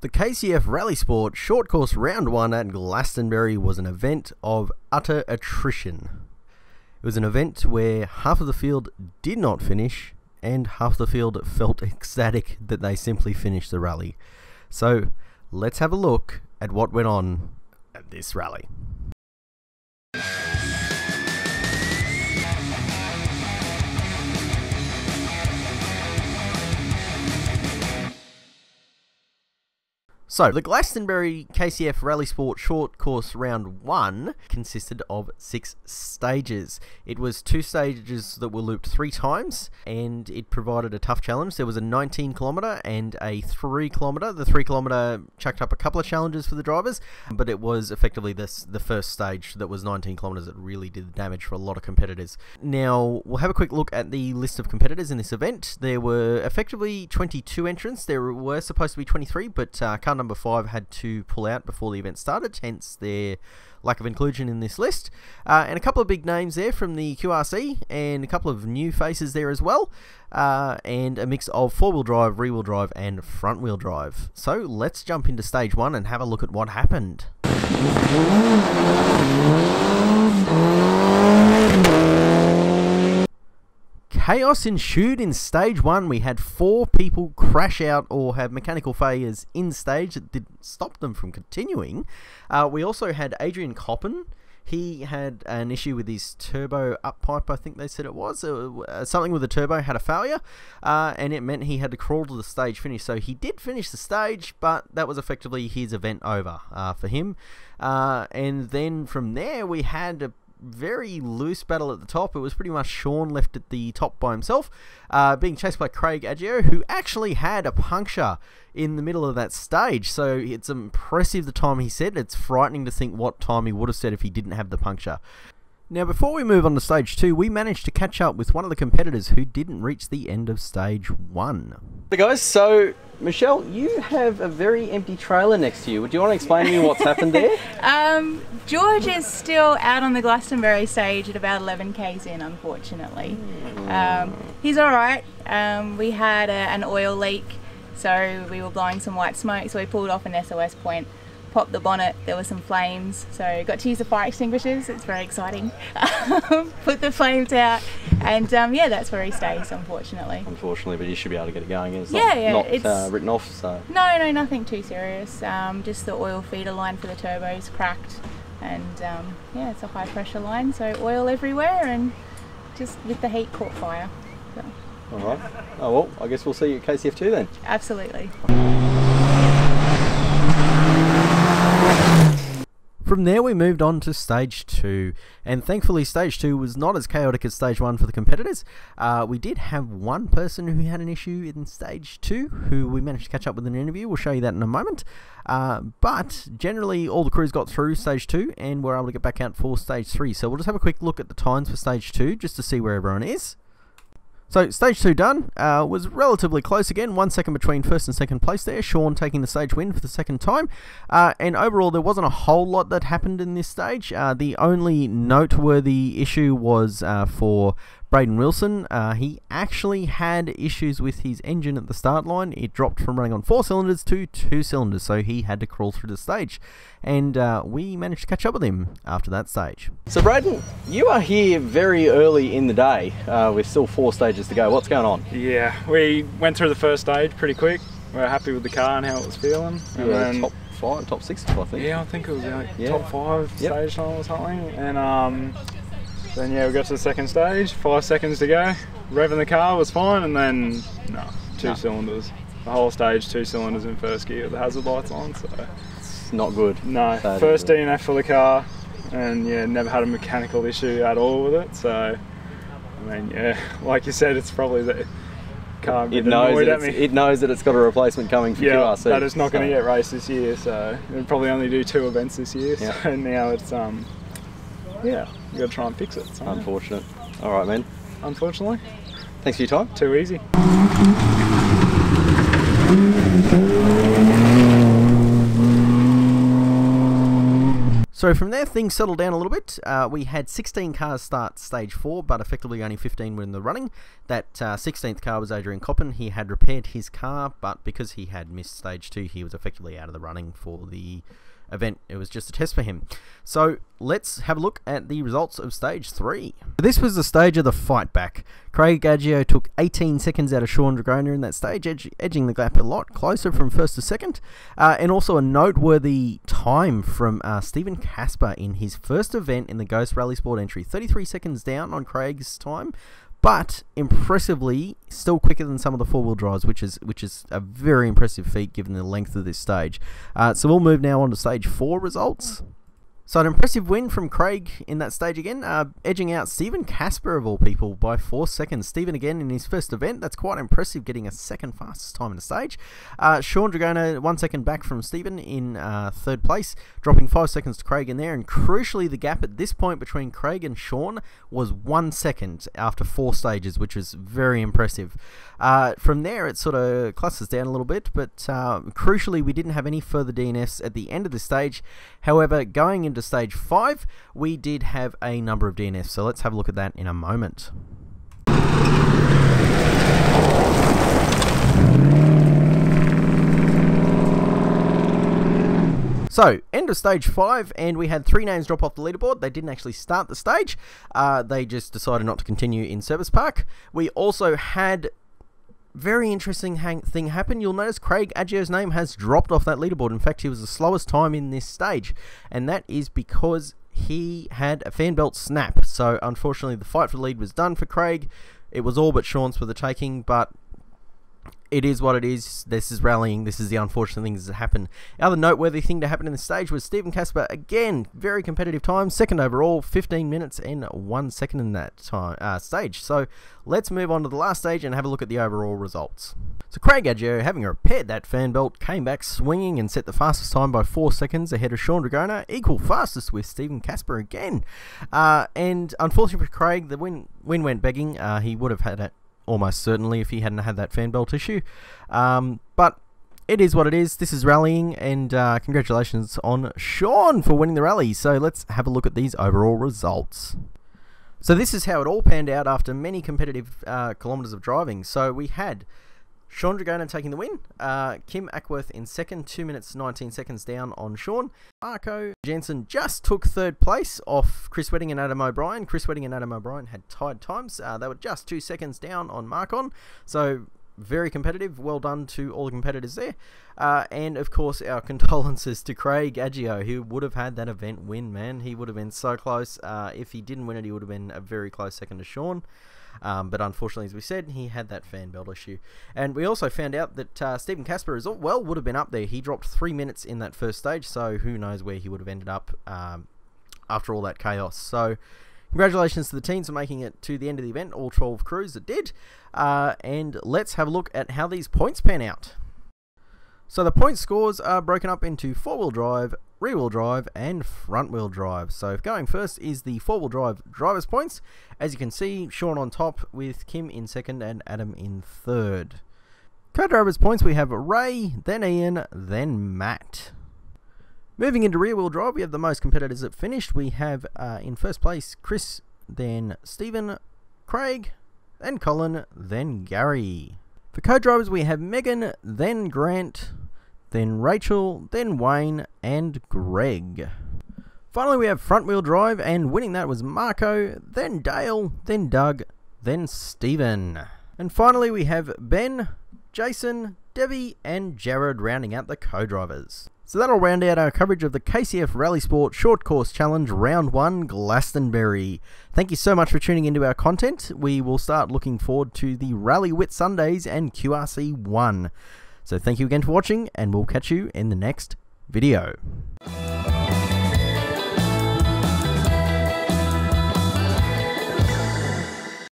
The KCF Rallysport short course round 1 at Glastonbury was an event of utter attrition. It was an event where half of the field did not finish and half the field felt ecstatic that they simply finished the rally. So let's have a look at what went on at this rally. So, the Glastonbury KCF Rallysport short course round 1 consisted of 6 stages. It was 2 stages that were looped 3 times, and it provided a tough challenge. There was a 19 kilometre and a 3 kilometre. The 3 kilometre chucked up a couple of challenges for the drivers, but it was effectively the first stage that was 19 kilometres that really did the damage for a lot of competitors. Now, we'll have a quick look at the list of competitors in this event. There were effectively 22 entrants. There were supposed to be 23, but car number 5 had to pull out before the event started, hence their lack of inclusion in this list. And a couple of big names there from the QRC, and a couple of new faces there as well, and a mix of 4-wheel drive, rear-wheel drive, and front-wheel drive. So let's jump into stage 1 and have a look at what happened. Chaos ensued in stage 1. We had 4 people crash out or have mechanical failures in stage that didn't stop them from continuing. We also had Adrian Coppen. He had an issue with his turbo up pipe, I think they said it was. Something with the turbo had a failure, and it meant he had to crawl to the stage finish. So he did finish the stage, but that was effectively his event over for him. And then from there, we had a very loose battle at the top. It was pretty much Sean left at the top by himself, being chased by Craig Aggio, who actually had a puncture in the middle of that stage. So it's impressive the time he said. It's frightening to think what time he would have said if he didn't have the puncture. Now, before we move on to stage 2, we managed to catch up with one of the competitors who didn't reach the end of stage 1. Hey guys, so Michelle, you have a very empty trailer next to you. Do you want to explain to me what's happened there? George is still out on the Glastonbury stage at about 11 k's in, unfortunately. He's alright. We had an oil leak, so we were blowing some white smoke, so we pulled off an SOS point, popped the bonnet, there were some flames, so got to use the fire extinguishers. It's very exciting. Put the flames out, and yeah, that's where he stays, unfortunately. Unfortunately, but you should be able to get it going. It's it's not written off, so... No, nothing too serious. Just the oil feeder line for the turbos cracked, and yeah, it's a high pressure line, so oil everywhere, and just with the heat caught fire. So. Alright. Oh well, I guess we'll see you at KCF2 then. Absolutely. From there we moved on to stage 2, and thankfully stage 2 was not as chaotic as stage 1 for the competitors. We did have one person who had an issue in stage 2 who we managed to catch up with in an interview. We'll show you that in a moment. But generally all the crews got through stage 2 and were able to get back out for stage 3. So we'll just have a quick look at the times for stage 2 just to see where everyone is. So stage 2 done, was relatively close again, 1 second between first and second place there, Sean taking the stage win for the second time, and overall there wasn't a whole lot that happened in this stage. The only noteworthy issue was for Braden Wilson. He actually had issues with his engine at the start line. It dropped from running on 4 cylinders to 2 cylinders, so he had to crawl through the stage, and we managed to catch up with him after that stage. So Braden, you are here very early in the day, with still 4 stages to go. What's going on? Yeah, we went through the first stage pretty quick. We were happy with the car and how it was feeling. And then, top 5, top 6, I think. Yeah, I think it was like top 5 stage time or something. And then yeah, we got to the second stage, 5 seconds to go. Revving the car was fine, and then two cylinders. The whole stage, 2 cylinders in first gear with the hazard lights on. So it's not good. No, first DNF for the car, and yeah, never had a mechanical issue at all with it. So I mean, yeah, like you said, it's probably the car. It knows that it's got a replacement coming for QRC. That it's not going to get raced this year, so it'll probably only do 2 events this year. Yep. So now it's yeah, you got to try and fix it. So. Unfortunate. All right, man. Unfortunately. Thanks for your time. Too easy. So from there, things settled down a little bit. We had 16 cars start stage 4, but effectively only 15 were in the running. That 16th car was Adrian Coppen. He had repaired his car, but because he had missed stage 2, he was effectively out of the running for the event. It was just a test for him. So let's have a look at the results of stage 3. This was the stage of the fight back. Craig Aggio took 18 seconds out of Sean Dragona in that stage, edging the gap a lot closer from first to second. And also a noteworthy time from Stephen Casper in his first event in the Ghost Rallysport entry. 33 seconds down on Craig's time, but impressively still quicker than some of the four-wheel drives, which is a very impressive feat given the length of this stage. So we'll move now on to stage 4 results. So an impressive win from Craig in that stage again, edging out Stephen Casper of all people by 4 seconds. Stephen again in his first event, that's quite impressive, getting a second fastest time in the stage. Sean Dragona 1 second back from Stephen in third place, dropping 5 seconds to Craig in there, and crucially the gap at this point between Craig and Sean was 1 second after 4 stages, which is very impressive. From there it sort of clusters down a little bit, but crucially we didn't have any further DNFs at the end of the stage. However, going into stage 5, we did have a number of DNFs, so let's have a look at that in a moment. So, end of stage 5, and we had 3 names drop off the leaderboard. They didn't actually start the stage. They just decided not to continue in Service Park. We also had very interesting thing happen. You'll notice Craig Aggio's name has dropped off that leaderboard. In fact, he was the slowest time in this stage, and that is because he had a fan belt snap. So unfortunately the fight for the lead was done for Craig. It was all but Sean's for the taking, but it is what it is. This is rallying. This is the unfortunate things that happen. The other noteworthy thing to happen in the stage was Stephen Casper, again, very competitive time, second overall, 15 minutes and 1 second in that time stage. So let's move on to the last stage and have a look at the overall results. So Craig Aggio, having repaired that fan belt, came back swinging and set the fastest time by 4 seconds ahead of Sean Dragona, equal fastest with Stephen Casper again. And unfortunately for Craig, the win went begging. He would have had it almost certainly if he hadn't had that fan belt issue. But it is what it is. This is rallying, and congratulations on Sean for winning the rally. So let's have a look at these overall results. So this is how it all panned out after many competitive kilometres of driving. So we had Sean Dragona taking the win, Kim Ackworth in second, 2 minutes 19 seconds down on Sean. Marco Jensen just took third place off Chris Wedding and Adam O'Brien. Chris Wedding and Adam O'Brien had tied times. They were just 2 seconds down on Marcon, so very competitive. Well done to all the competitors there. And of course our condolences to Craig Aggio, who would have had that event win, man. He would have been so close. If he didn't win it, he would have been a very close second to Sean. But unfortunately, as we said, he had that fan belt issue. And we also found out that Stephen Casper as well would have been up there. He dropped 3 minutes in that first stage, so who knows where he would have ended up after all that chaos. So congratulations to the teams for making it to the end of the event, all 12 crews that did. And let's have a look at how these points pan out. So the point scores are broken up into 4-wheel drive, rear-wheel drive and front-wheel drive. So going first is the 4-wheel drive driver's points. As you can see, Sean on top with Kim in second and Adam in third. Co-drivers points, we have Ray, then Ian, then Matt. Moving into rear-wheel drive, we have the most competitors that finished. We have in first place Chris, then Stephen, Craig, then Colin, then Gary. For co-drivers, we have Megan, then Grant, then Rachel, then Wayne, and Greg. Finally, we have front-wheel drive, and winning that was Marco, then Dale, then Doug, then Stephen. And finally, we have Ben, Jason, Debbie, and Jared rounding out the co-drivers. So that'll round out our coverage of the KCF Rallysport Short Course Challenge Round 1 Glastonbury. Thank you so much for tuning into our content. We will start looking forward to the Rally Wit Sundays and QRC 1. So thank you again for watching, and we'll catch you in the next video.